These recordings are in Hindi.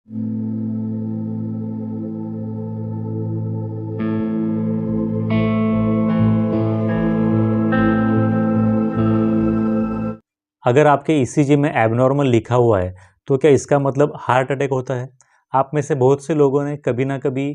अगर आपके ईसीजी में एबनॉर्मल लिखा हुआ है तो क्या इसका मतलब हार्ट अटैक होता है? आप में से बहुत से लोगों ने कभी ना कभी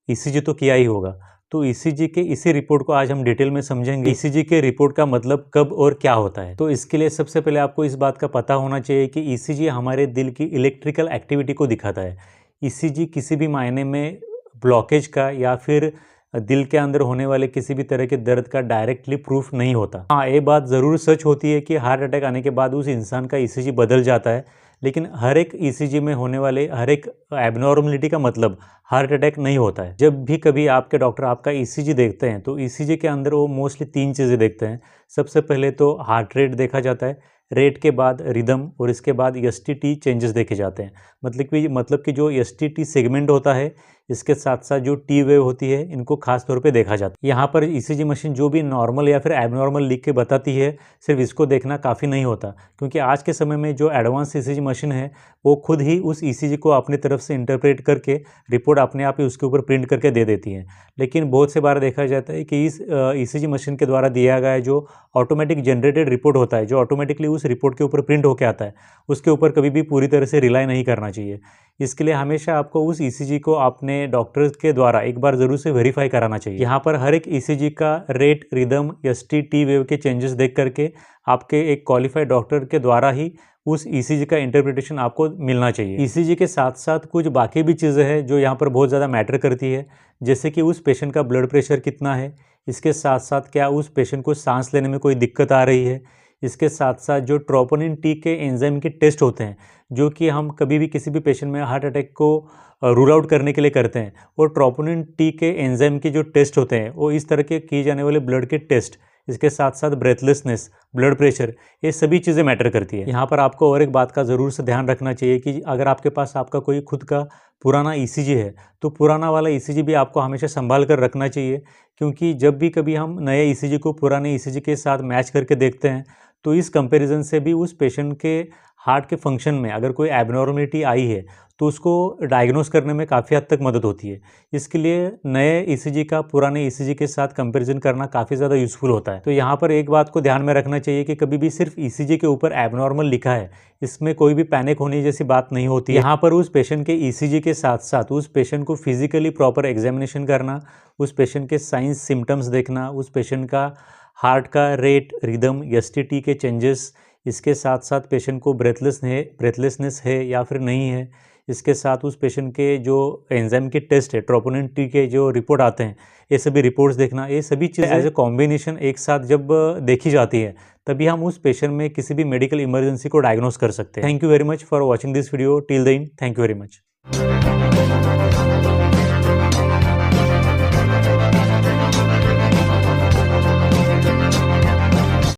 ईसीजी तो किया ही होगा। तो ईसीजी के इसी रिपोर्ट को आज हम डिटेल में समझेंगे। ईसीजी के रिपोर्ट का मतलब कब और क्या होता है। तो इसके लिए सबसे पहले आपको इस बात का पता होना चाहिए कि ईसीजी हमारे दिल की इलेक्ट्रिकल एक्टिविटी को दिखाता है। ईसीजी किसी भी मायने में ब्लॉकेज का या फिर दिल के अंदर होने वाले किसी भी तरह के दर्द का डायरेक्टली प्रूफ नहीं होता। हाँ, ये बात ज़रूर सच होती है कि हार्ट अटैक आने के बाद उस इंसान का ईसीजी बदल जाता है, लेकिन हर एक ईसीजी में होने वाले हर एक एबनॉर्मलिटी का मतलब हार्ट अटैक नहीं होता है। जब भी कभी आपके डॉक्टर आपका ईसीजी देखते हैं तो ईसीजी के अंदर वो मोस्टली 3 चीज़ें देखते हैं। सबसे पहले तो हार्ट रेट देखा जाता है, रेट के बाद रिदम और इसके बाद एसटीटी चेंजेस देखे जाते हैं। मतलब कि जो एसटीटी सेगमेंट होता है, इसके साथ साथ जो टी वेव होती है, इनको खास तौर पे देखा जाता है। यहाँ पर ईसीजी मशीन जो भी नॉर्मल या फिर एबनॉर्मल लिख के बताती है, सिर्फ इसको देखना काफ़ी नहीं होता, क्योंकि आज के समय में जो एडवांस ईसीजी मशीन है वो खुद ही उस ईसीजी को अपनी तरफ से इंटरप्रेट करके रिपोर्ट अपने आप ही उसके ऊपर प्रिंट करके दे देती है। लेकिन बहुत से बार देखा जाता है कि इस ईसीजी मशीन के द्वारा दिया गया जो ऑटोमेटिक जनरेटेड रिपोर्ट होता है, जो ऑटोमेटिकली उस रिपोर्ट के ऊपर प्रिंट होकर आता है, उसके ऊपर कभी भी पूरी तरह से रिलाई नहीं करना चाहिए। इसके लिए हमेशा आपको उस ईसीजी को अपने डॉक्टर के द्वारा एक बार ज़रूर से वेरीफाई कराना चाहिए। यहाँ पर हर एक ईसीजी का rate, rhythm, ST, T wave के चेंजेस देख करके आपके एक क्वालिफाइड डॉक्टर के द्वारा ही उस ईसीजी का इंटरप्रिटेशन आपको मिलना चाहिए। ईसीजी के साथ साथ कुछ बाकी भी चीज़ें हैं जो यहाँ पर बहुत ज़्यादा मैटर करती है, जैसे कि उस पेशेंट का ब्लड प्रेशर कितना है, इसके साथ साथ क्या उस पेशेंट को सांस लेने में कोई दिक्कत आ रही है, इसके साथ साथ जो ट्रोपोनिन टी के एंजाइम के टेस्ट होते हैं, जो कि हम कभी भी किसी भी पेशेंट में हार्ट अटैक को रूल आउट करने के लिए करते हैं, और ट्रोपोनिन टी के एंजाइम के जो टेस्ट होते हैं वो इस तरह के किए जाने वाले ब्लड के टेस्ट, इसके साथ साथ ब्रेथलेसनेस, ब्लड प्रेशर, ये सभी चीज़ें मैटर करती है। यहाँ पर आपको और एक बात का ज़रूर से ध्यान रखना चाहिए कि अगर आपके पास आपका कोई खुद का पुराना ईसीजी है तो पुराना वाला ईसीजी भी आपको हमेशा संभाल कर रखना चाहिए, क्योंकि जब भी कभी हम नए ईसीजी को पुराने ईसीजी के साथ मैच करके देखते हैं तो इस कंपैरिजन से भी उस पेशेंट के हार्ट के फंक्शन में अगर कोई एबनॉर्मलिटी आई है तो उसको डायग्नोस करने में काफ़ी हद तक मदद होती है। इसके लिए नए ईसीजी का पुराने ईसीजी के साथ कंपैरिजन करना काफ़ी ज़्यादा यूज़फुल होता है। तो यहाँ पर एक बात को ध्यान में रखना चाहिए कि कभी भी सिर्फ ईसीजी के ऊपर एबनॉर्मल लिखा है, इसमें कोई भी पैनिक होने जैसी बात नहीं होती है। यहाँ पर उस पेशेंट के ईसीजी के साथ साथ उस पेशेंट को फिजिकली प्रॉपर एग्जामिनेशन करना, उस पेशेंट के साइंस सिम्टम्स देखना, उस पेशेंट का हार्ट का रेट, रिदम, एसटीटी के चेंजेस, इसके साथ साथ पेशेंट को ब्रेथलेसनेस है या फिर नहीं है, इसके साथ उस पेशेंट के जो एंजाइम के टेस्ट है, ट्रोपोनिन टी के जो रिपोर्ट आते हैं, ये सभी रिपोर्ट्स देखना, ये सभी चीज़ें एज ए कॉम्बिनेशन एक साथ जब देखी जाती है तभी हम उस पेशेंट में किसी भी मेडिकल इमरजेंसी को डायग्नोस कर सकते हैं। Thank you very much for watching this video till the end. Thank you very much.